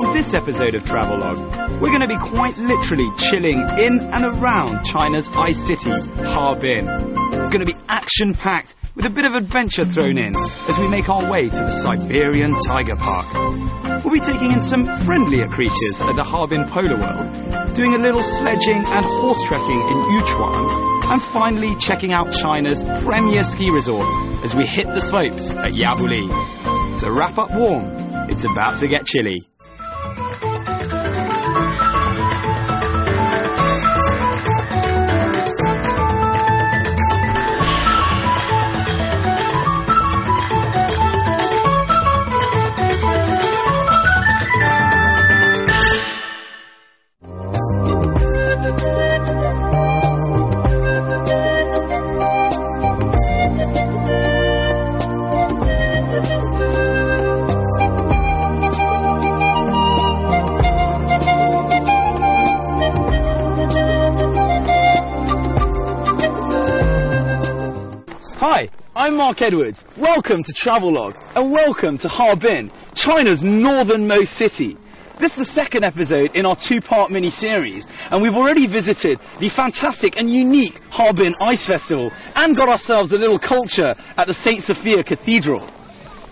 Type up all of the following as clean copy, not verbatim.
On this episode of Travelogue, we're going to be quite literally chilling in and around China's ice city, Harbin. It's going to be action-packed with a bit of adventure thrown in as we make our way to the Siberian Tiger Park. We'll be taking in some friendlier creatures at the Harbin Polar World, doing a little sledging and horse trekking in Yunchuan, and finally checking out China's premier ski resort as we hit the slopes at Yabuli. So wrap up warm, it's about to get chilly. Hi, I'm Mark Edwards. Welcome to Travelogue and welcome to Harbin, China's northernmost city. This is the second episode in our two-part mini-series, and we've already visited the fantastic and unique Harbin Ice Festival and got ourselves a little culture at the St. Sophia Cathedral.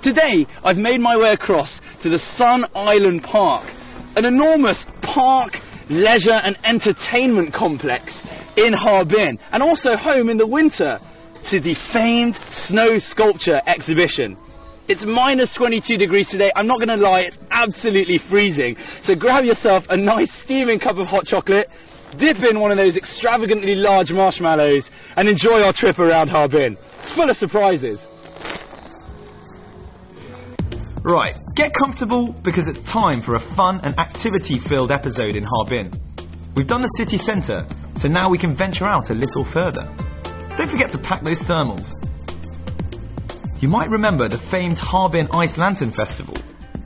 Today, I've made my way across to the Sun Island Park, an enormous park, leisure and entertainment complex in Harbin, and also home in the winter to the famed snow sculpture exhibition. It's minus 22 degrees today. I'm not going to lie, it's absolutely freezing. So grab yourself a nice steaming cup of hot chocolate, dip in one of those extravagantly large marshmallows, and enjoy our trip around Harbin. It's full of surprises. Right, get comfortable because it's time for a fun and activity-filled episode in Harbin. We've done the city centre, so now we can venture out a little further. Don't forget to pack those thermals. You might remember the famed Harbin Ice Lantern Festival.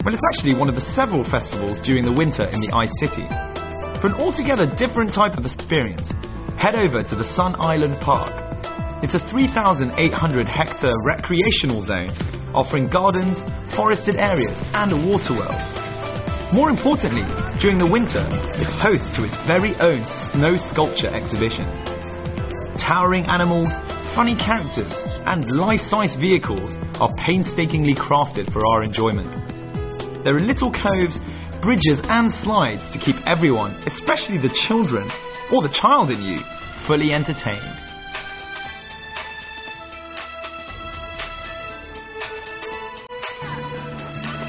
Well, it's actually one of the several festivals during the winter in the Ice City. For an altogether different type of experience, head over to the Sun Island Park. It's a 3,800 hectare recreational zone offering gardens, forested areas and a water world. More importantly, during the winter, it's host to its very own snow sculpture exhibition. Towering animals, funny characters and life-size vehicles are painstakingly crafted for our enjoyment. There are little coves, bridges and slides to keep everyone, especially the children or the child in you, fully entertained.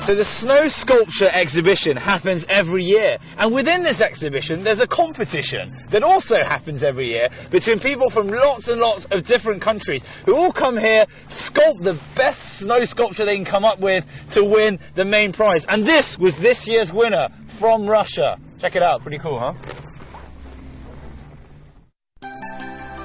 So the snow sculpture exhibition happens every year, and within this exhibition there's a competition that also happens every year between people from lots and lots of different countries who all come here, sculpt the best snow sculpture they can come up with to win the main prize. And this was this year's winner from Russia. Check it out, pretty cool, huh?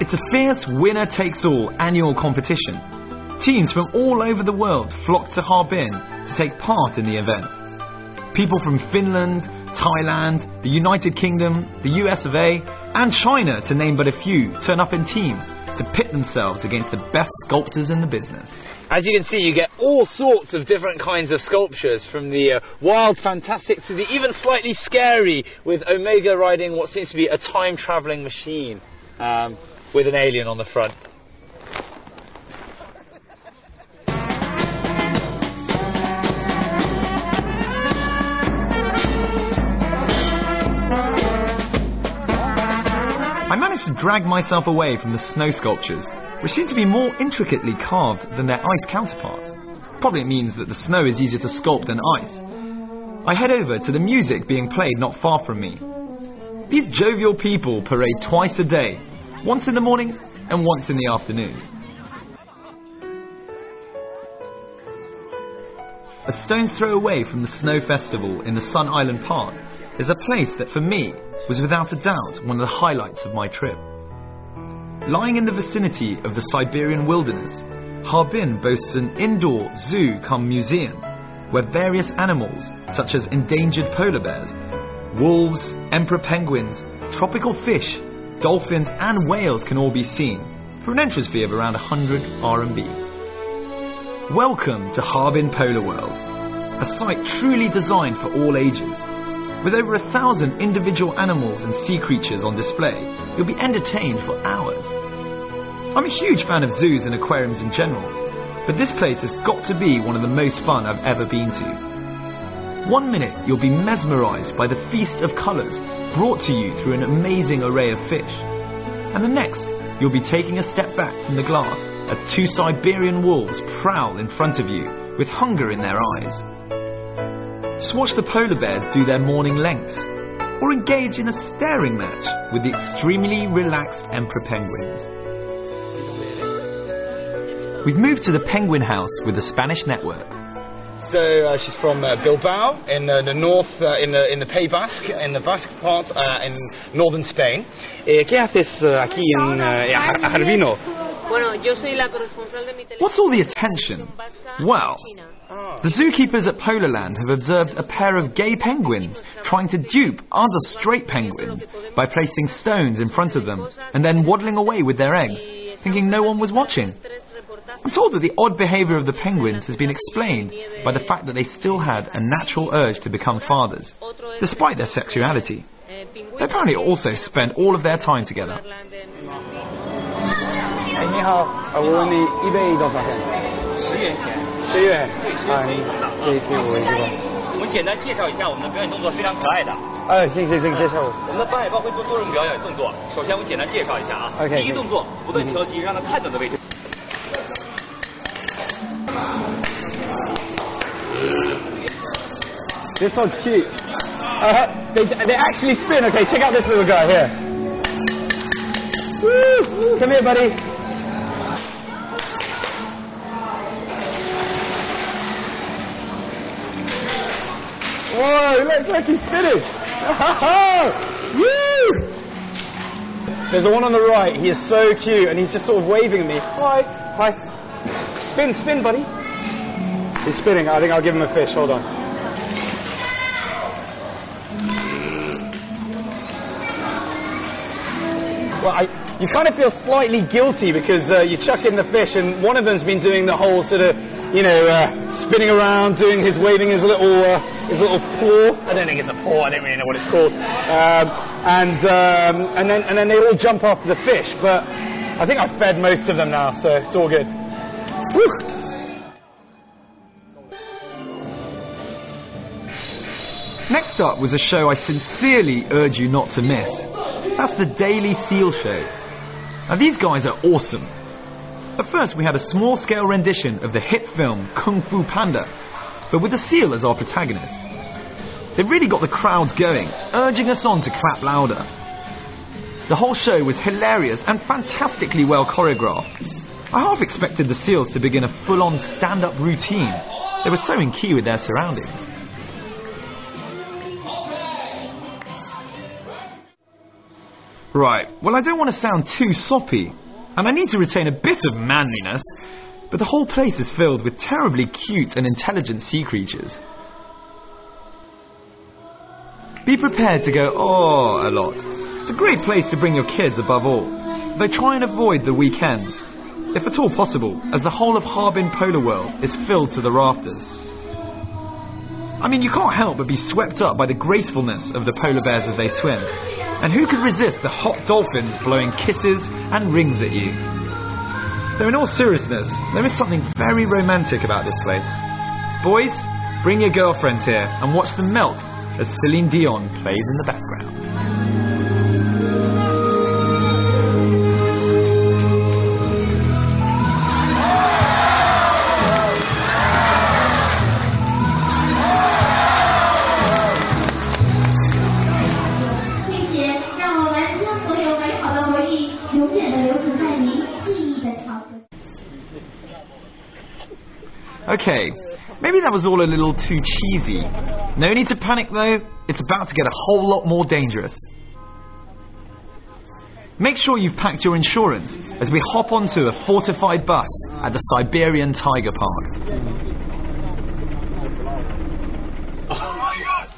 It's a fierce winner-takes-all annual competition. Teams from all over the world flock to Harbin to take part in the event. People from Finland, Thailand, the United Kingdom, the US of A, and China, to name but a few, turn up in teams to pit themselves against the best sculptors in the business. As you can see, you get all sorts of different kinds of sculptures, from the wild, fantastic to the even slightly scary, with Omega riding what seems to be a time-travelling machine with an alien on the front. I managed to drag myself away from the snow sculptures, which seem to be more intricately carved than their ice counterparts. Probably it means that the snow is easier to sculpt than ice. I head over to the music being played not far from me. These jovial people parade twice a day, once in the morning and once in the afternoon. A stone's throw away from the snow festival in the Sun Island Park is a place that for me was without a doubt one of the highlights of my trip. Lying in the vicinity of the Siberian wilderness, Harbin boasts an indoor zoo-cum-museum where various animals such as endangered polar bears, wolves, emperor penguins, tropical fish, dolphins and whales can all be seen for an entrance fee of around 100 RMB. Welcome to Harbin Polar World, a site truly designed for all ages, With over 1,000 individual animals and sea creatures on display, you'll be entertained for hours. I'm a huge fan of zoos and aquariums in general, but this place has got to be one of the most fun I've ever been to. 1 minute you'll be mesmerised by the feast of colours brought to you through an amazing array of fish, and the next you'll be taking a step back from the glass as 2 Siberian wolves prowl in front of you with hunger in their eyes. Just watch the polar bears do their morning lengths, or engage in a staring match with the extremely relaxed emperor penguins. We've moved to the penguin house with the Spanish network. So she's from Bilbao in the north, in the Pays Basque, in the Basque part, in northern Spain. ¿Qué haces aquí en Harbino? What's all the attention? Well, the zookeepers at Polarland have observed a pair of gay penguins trying to dupe other straight penguins by placing stones in front of them and then waddling away with their eggs, thinking no one was watching. I'm told that the odd behaviour of the penguins has been explained by the fact that they still had a natural urge to become fathers, despite their sexuality. They apparently also spend all of their time together. 你好，我问你100多少钱？10元钱。10元。你可以给我一个。我们简单介绍一下我们的表演动作，非常可爱的。行，介绍我。我们的扮演包会做多种表演动作，首先我简单介绍一下啊。第一动作，不断敲击，让他看到的位置。This one's cute. They actually spin. Okay, check out this little guy here. Woo! Come here, buddy. Whoa, look, he's spinning. Woo! There's the one on the right. He is so cute, and he's just sort of waving at me. Hi. Spin, buddy. He's spinning. I think I'll give him a fish. Hold on. Well, you kind of feel slightly guilty because you chuck in the fish, and one of them's been doing the whole sort of, spinning around, doing waving his little paw. I don't think it's a paw. I don't really know what it's called. And then they all jump after the fish. But I think I've fed most of them now, so it's all good. Woo! Next up was a show I sincerely urge you not to miss. That's the Daily Seal Show. Now these guys are awesome. At first we had a small-scale rendition of the hit film Kung Fu Panda, but with the seal as our protagonist. They really got the crowds going, urging us on to clap louder. The whole show was hilarious and fantastically well choreographed. I half expected the seals to begin a full-on stand-up routine. They were so in key with their surroundings. Right, well I don't want to sound too soppy, and I need to retain a bit of manliness, but the whole place is filled with terribly cute and intelligent sea creatures. Be prepared to go "oh" a lot. It's a great place to bring your kids above all. They try and avoid the weekends, if at all possible, as the whole of Harbin Polar World is filled to the rafters. I mean, you can't help but be swept up by the gracefulness of the polar bears as they swim. And who could resist the hot dolphins blowing kisses and rings at you? Though in all seriousness, there is something very romantic about this place. Boys, bring your girlfriends here and watch them melt as Celine Dion plays in the background. Okay, maybe that was all a little too cheesy. No need to panic though, it's about to get a whole lot more dangerous. Make sure you've packed your insurance as we hop onto a fortified bus at the Siberian Tiger Park. Oh my God!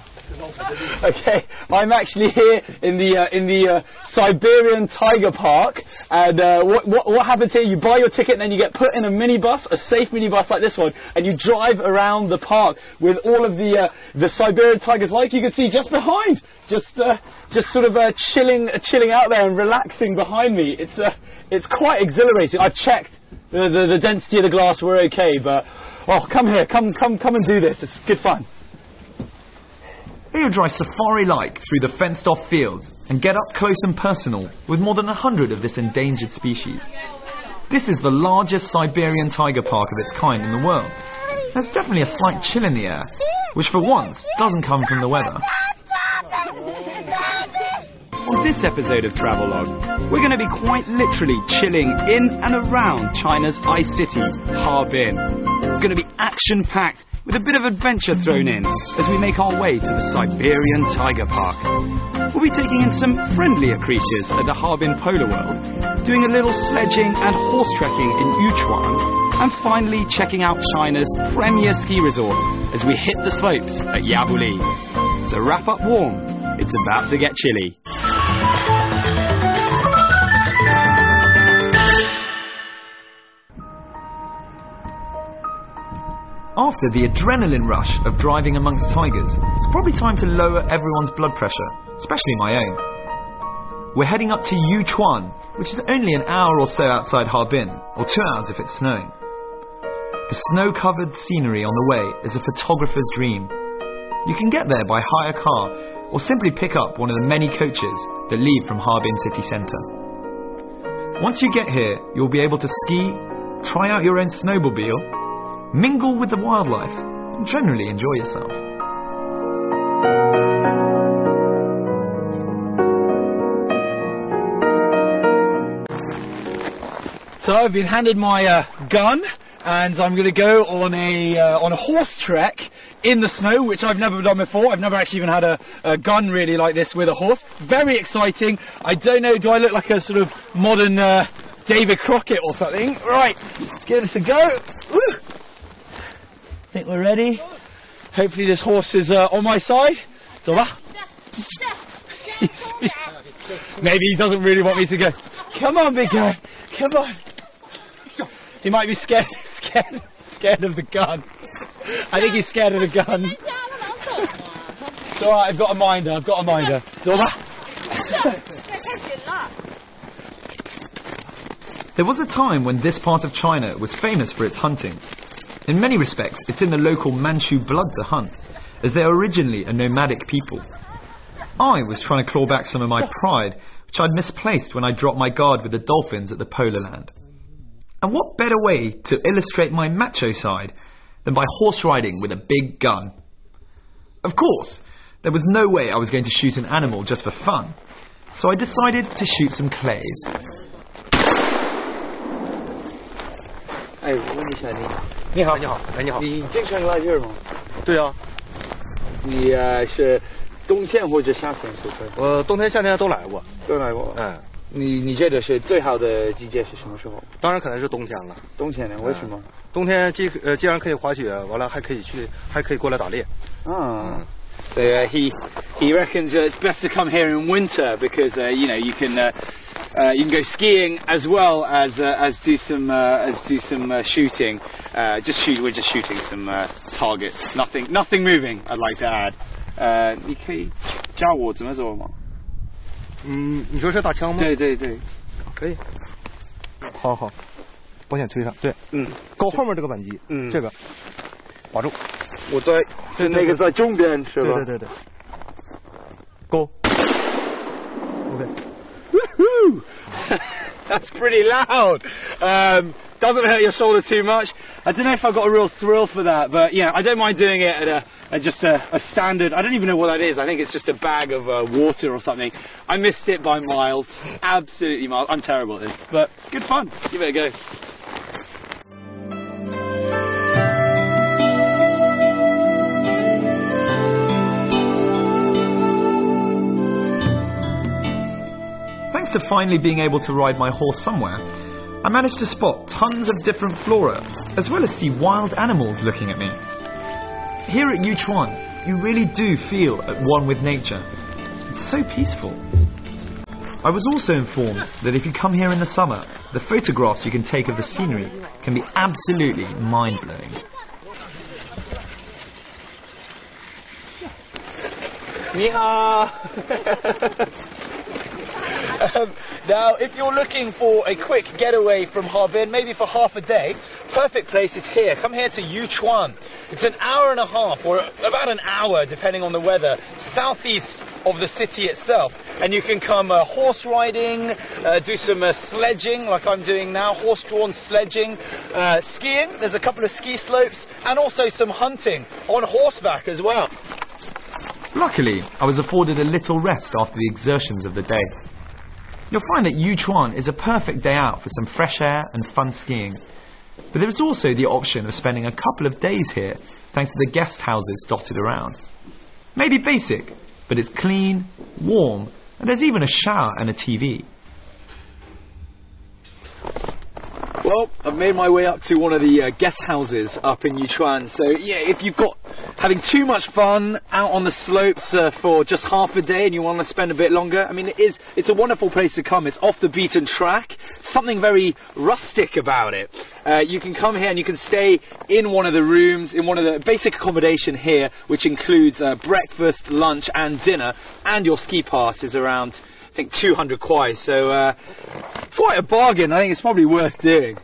Okay, I'm actually here in the Siberian Tiger Park, And what happens here? You buy your ticket and then you get put in a minibus, a safe minibus like this one, and you drive around the park with all of the Siberian tigers, like you can see just behind, just sort of chilling out there and relaxing behind me. It's quite exhilarating. I've checked the density of the glass. We're okay, but come here, come and do this. It's good fun. Here you drive safari-like through the fenced-off fields and get up close and personal with more than 100 of this endangered species. This is the largest Siberian tiger park of its kind in the world. There's definitely a slight chill in the air, which for once doesn't come from the weather. On this episode of Travelogue, we're going to be quite literally chilling in and around China's ice city, Harbin. It's going to be action-packed with a bit of adventure thrown in as we make our way to the Siberian Tiger Park. We'll be taking in some friendlier creatures at the Harbin Polar World, doing a little sledging and horse trekking in Yunchuan, and finally checking out China's premier ski resort as we hit the slopes at Yabuli. So wrap up warm, it's about to get chilly. After the adrenaline rush of driving amongst tigers, it's probably time to lower everyone's blood pressure, especially my own. We're heading up to Yunchuan, which is only an hour or so outside Harbin, or 2 hours if it's snowing. The snow-covered scenery on the way is a photographer's dream. You can get there by hire car, or simply pick up one of the many coaches that leave from Harbin city centre. Once you get here, you'll be able to ski, try out your own snowmobile, mingle with the wildlife, and generally enjoy yourself. So I've been handed my gun, and I'm going to go on a horse trek in the snow, which I've never done before. I've never actually even had a gun really like this with a horse. Very exciting. I don't know, do I look like a sort of modern David Crockett or something? Right, let's give this a go. Woo! I think we're ready. Hopefully this horse is on my side. Maybe he doesn't really want me to go. Come on, big guy. Come on. He might be scared of the gun. I think he's scared of the gun. It's alright, I've got a minder. There was a time when this part of China was famous for its hunting. In many respects, it's in the local Manchu blood to hunt, as they are originally a nomadic people. I was trying to claw back some of my pride, which I'd misplaced when I dropped my guard with the dolphins at the Polar Land. And what better way to illustrate my macho side than by horse riding with a big gun? Of course, there was no way I was going to shoot an animal just for fun, so I decided to shoot some clays. 哎，我问一下你，你好，你好，哎，你好，你经常来这儿吗？对啊，你是冬天或者夏天出生？我冬天、夏天都来过。都来过。嗯，你觉得是最好的季节是什么时候？当然可能是冬天了。冬天呢？为什么？冬天既然可以滑雪，完了还可以过来打猎。啊。So he reckons it's best to come here in winter because you can go skiing as well as do some shooting. We're just shooting some targets. Nothing moving. I'd like to add. 你可以教我怎么做吗？你说是打枪吗？对，可以。好，保险推上。对，勾后面这个扳机。这个把住。我在是那个在中边是吧？对。勾。OK。Woohoo! That's pretty loud. Doesn't hurt your shoulder too much. I don't know if I got a real thrill for that, but yeah, I don't mind doing it at just a standard. I don't even know what that is. I think it's just a bag of water or something. I missed it by miles. Absolutely miles. I'm terrible at this, but good fun. Give it a go. Thanks to finally being able to ride my horse somewhere, I managed to spot tons of different flora, as well as see wild animals looking at me. Here at Yunchuan, you really do feel at one with nature. It's so peaceful. I was also informed that if you come here in the summer, the photographs you can take of the scenery can be absolutely mind-blowing. Now, if you're looking for a quick getaway from Harbin, maybe for half a day, perfect place is here. Come here to Yunchuan. It's an hour and a half, or about an hour, depending on the weather, southeast of the city itself. And you can come horse riding, do some sledging, like I'm doing now, horse-drawn sledging, skiing. There's a couple of ski slopes, and also some hunting on horseback as well. Luckily, I was afforded a little rest after the exertions of the day. You'll find that Yunchuan is a perfect day out for some fresh air and fun skiing. But there is also the option of spending a couple of days here thanks to the guest houses dotted around. Maybe basic, but it's clean, warm, and there's even a shower and a TV. Well, I've made my way up to one of the guest houses up in Yunchuan. So yeah, if you've got having too much fun out on the slopes for just half a day and you want to spend a bit longer, I mean, it's a wonderful place to come. It's off the beaten track. Something very rustic about it. You can come here and you can stay in one of the rooms, in one of the basic accommodation here, which includes breakfast, lunch and dinner, and your ski pass is around, I think, 200 kwai, so quite a bargain. I think it's probably worth doing.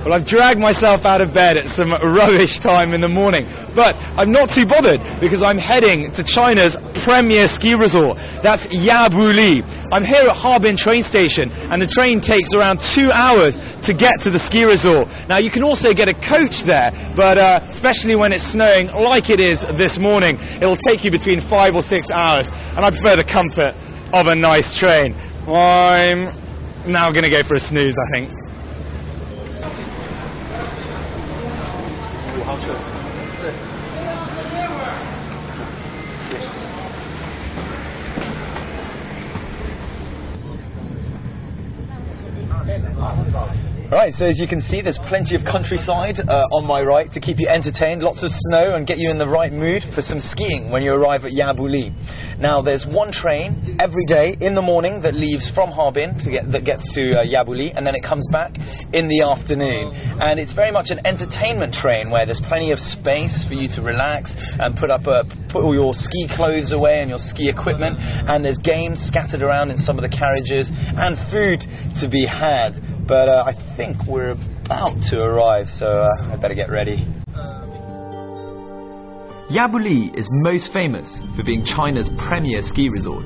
Well, I've dragged myself out of bed at some rubbish time in the morning, but I'm not too bothered because I'm heading to China's premier ski resort. That's Yabuli. I'm here at Harbin train station, and the train takes around 2 hours to get to the ski resort. Now, you can also get a coach there, but especially when it's snowing like it is this morning, it'll take you between 5 or 6 hours, and I prefer the comfort of a nice train. I'm now going to go for a snooze, I think. Right, so as you can see, there's plenty of countryside on my right to keep you entertained, lots of snow, and get you in the right mood for some skiing when you arrive at Yabuli. Now, there's one train every day in the morning that leaves from Harbin that gets to Yabuli, and then it comes back in the afternoon. And it's very much an entertainment train where there's plenty of space for you to relax and put all your ski clothes away and your ski equipment, and there's games scattered around in some of the carriages and food to be had. But I think we're about to arrive, so I better get ready. Yabuli is most famous for being China's premier ski resort.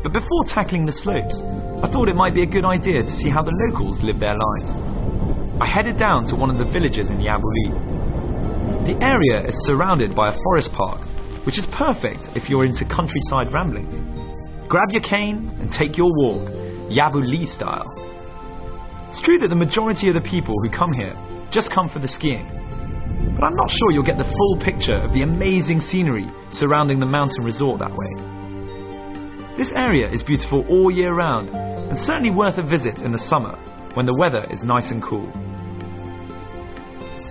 But before tackling the slopes, I thought it might be a good idea to see how the locals live their lives. I headed down to one of the villages in Yabuli. The area is surrounded by a forest park, which is perfect if you're into countryside rambling. Grab your cane and take your walk, Yabuli style. It's true that the majority of the people who come here just come for the skiing, but I'm not sure you'll get the full picture of the amazing scenery surrounding the mountain resort that way. This area is beautiful all year round, and certainly worth a visit in the summer when the weather is nice and cool.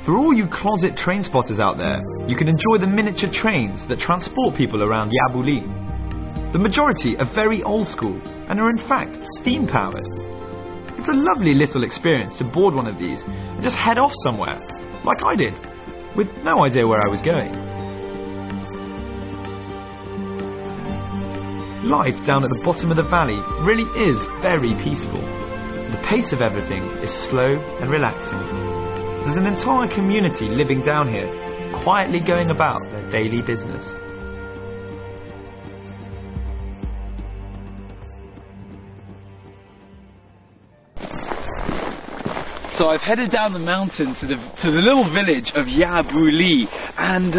For all you closet train spotters out there, you can enjoy the miniature trains that transport people around Yabuli. The majority are very old school and are in fact steam powered. It's a lovely little experience to board one of these and just head off somewhere, like I did, with no idea where I was going. Life down at the bottom of the valley really is very peaceful. The pace of everything is slow and relaxing. There's an entire community living down here, quietly going about their daily business. So I've headed down the mountain to the little village of Yabuli, and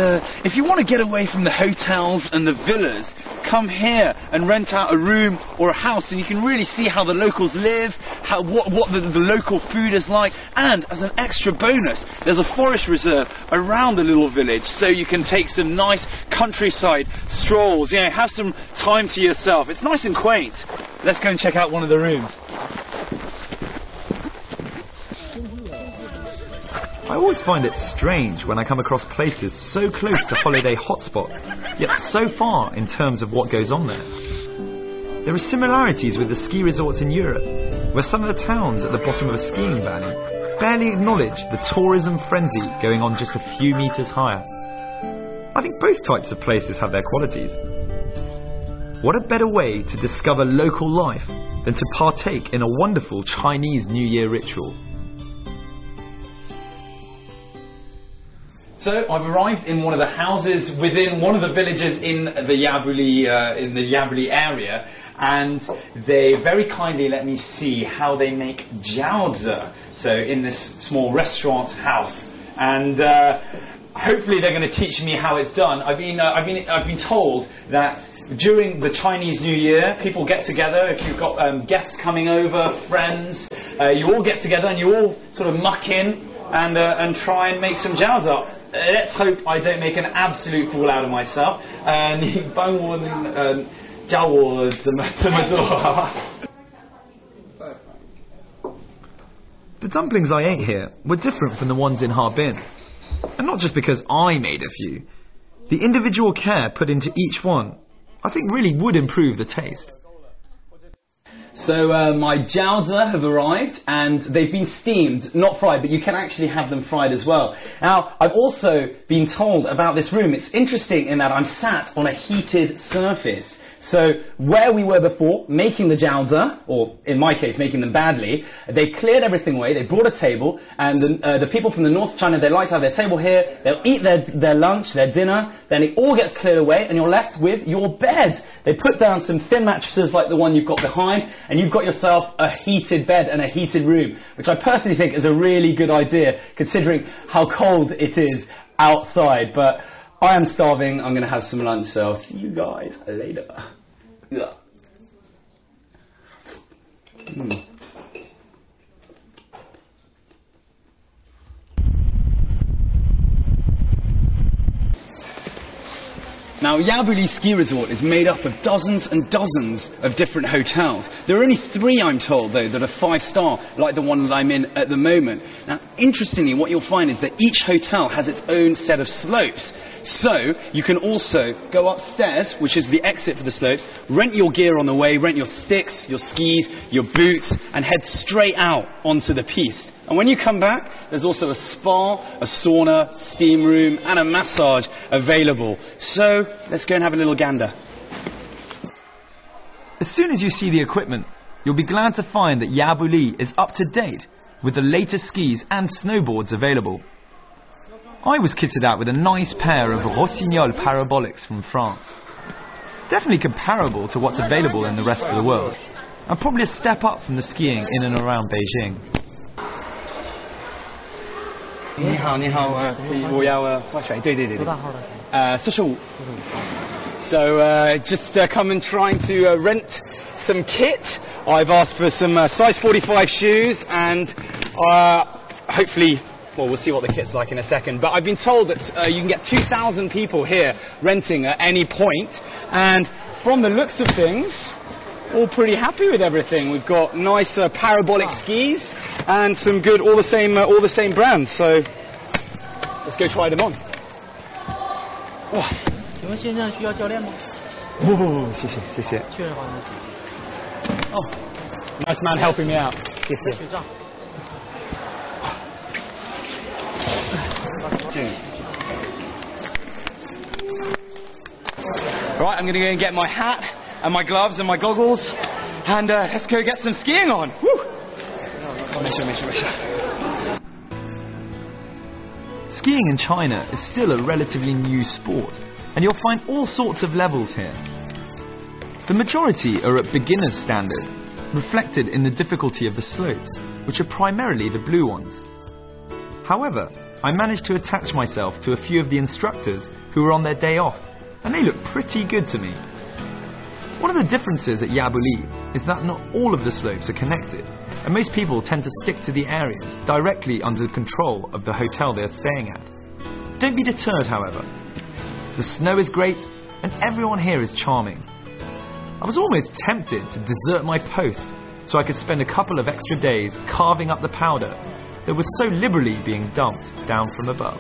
if you want to get away from the hotels and the villas, come here and rent out a room or a house, and you can really see how the locals live, what the local food is like. And as an extra bonus, there's a forest reserve around the little village, so you can take some nice countryside strolls, you know, have some time to yourself. It's nice and quaint. Let's go and check out one of the rooms. I always find it strange when I come across places so close to holiday hotspots, yet so far in terms of what goes on there. There are similarities with the ski resorts in Europe, where some of the towns at the bottom of a skiing valley barely acknowledge the tourism frenzy going on just a few meters higher. I think both types of places have their qualities. What a better way to discover local life than to partake in a wonderful Chinese New Year ritual. So I've arrived in one of the houses within one of the villages in the Yabuli area, and they very kindly let me see how they make jiaozi. So in this small restaurant house, and hopefully they're going to teach me how it's done. I've been told that during the Chinese New Year, people get together. If you've got guests coming over, friends, you all get together and you all sort of muck in and try and make some jiaozi. Let's hope I don't make an absolute fool out of myself. 你帮我教我怎么做好吗？ The dumplings I ate here were different from the ones in Harbin. And not just because I made a few. The individual care put into each one, I think, really would improve the taste. So my jiaozi have arrived, and they've been steamed, not fried, but you can actually have them fried as well. Now, I've also been told about this room. It's interesting in that I'm sat on a heated surface. So where we were before, making the jiaozi, or in my case, making them badly, they cleared everything away, they brought a table, and the people from the North China, they like to have their table here, they'll eat their lunch, their dinner, then it all gets cleared away, and you're left with your bed. They put down some thin mattresses like the one you've got behind, and you've got yourself a heated bed and a heated room, which I personally think is a really good idea, considering how cold it is outside. But I am starving. I'm going to have some lunch, so I'll see you guys later. Yeah. Now, Yabuli Ski Resort is made up of dozens and dozens of different hotels. There are only 3, I'm told, though, that are 5-star, like the one that I'm in at the moment. Now, interestingly, what you'll find is that each hotel has its own set of slopes. So, you can also go upstairs, which is the exit for the slopes, rent your gear on the way, rent your sticks, your skis, your boots, and head straight out onto the piste. And when you come back, there's also a spa, a sauna, steam room, and a massage available. So, let's go and have a little gander. As soon as you see the equipment, you'll be glad to find that Yabuli is up to date with the latest skis and snowboards available. I was kitted out with a nice pair of Rossignol parabolics from France. Definitely comparable to what's available in the rest of the world, and probably a step up from the skiing in and around Beijing. 你好，你好，我要划水，对对对对。多大号的？45。So just come and trying to rent some kit. I've asked for some size 45 shoes, and hopefully, well, we'll see what the kit's like in a second. But I've been told that you can get 2,000 people here renting at any point, and from the looks of things, all pretty happy with everything. We've got nice parabolic skis and some good, all the same brands. So let's go try them on. 哇，请问先生需要教练吗？不，谢谢谢谢。确认好你的体力。Oh, nice man helping me out. 谢谢。学长。Right, I'm going to go and get my hat and my gloves and my goggles, and let's go get some skiing on. Woo! Skiing in China is still a relatively new sport, and you'll find all sorts of levels here. The majority are at beginner's standard, reflected in the difficulty of the slopes, which are primarily the blue ones. However, I managed to attach myself to a few of the instructors who were on their day off, and they look pretty good to me. One of the differences at Yabuli is that not all of the slopes are connected, and most people tend to stick to the areas directly under the control of the hotel they're staying at. Don't be deterred, however. The snow is great, and everyone here is charming. I was almost tempted to desert my post so I could spend a couple of extra days carving up the powder that was so liberally being dumped down from above.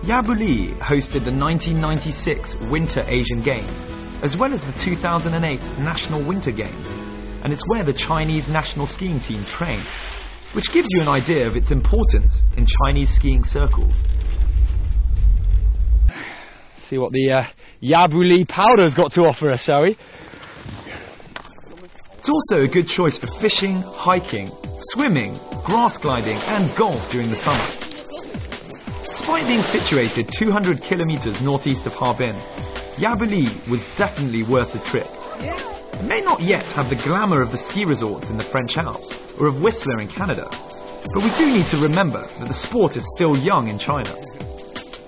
Yabuli hosted the 1996 Winter Asian Games, as well as the 2008 National Winter Games, and it's where the Chinese national skiing team train, which gives you an idea of its importance in Chinese skiing circles. See what the Yabuli powder's got to offer us, shall we? It's also a good choice for fishing, hiking, swimming, grass gliding and golf during the summer. Despite being situated 200 kilometers northeast of Harbin, Yabuli was definitely worth the trip. It may not yet have the glamour of the ski resorts in the French Alps or of Whistler in Canada, but we do need to remember that the sport is still young in China.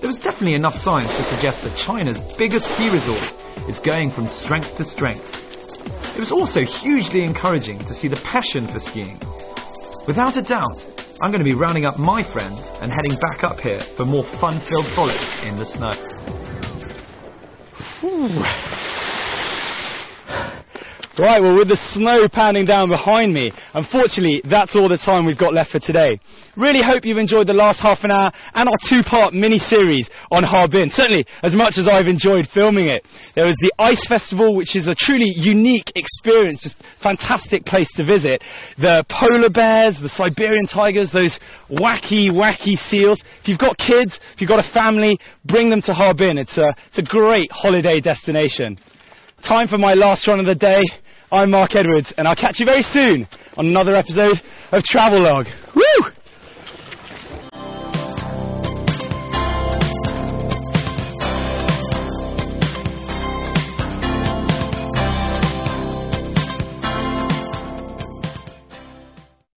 There was definitely enough science to suggest that China's biggest ski resort is going from strength to strength. It was also hugely encouraging to see the passion for skiing. Without a doubt, I'm going to be rounding up my friends and heading back up here for more fun-filled frolics in the snow. Right, well, with the snow pounding down behind me, unfortunately, that's all the time we've got left for today. Really hope you've enjoyed the last half an hour and our two-part mini-series on Harbin, certainly as much as I've enjoyed filming it. There was the Ice Festival, which is a truly unique experience, just fantastic place to visit. The polar bears, the Siberian tigers, those wacky seals. If you've got kids, if you've got a family, bring them to Harbin. It's a great holiday destination. Time for my last run of the day. I'm Mark Edwards, and I'll catch you very soon on another episode of Travelogue. Woo!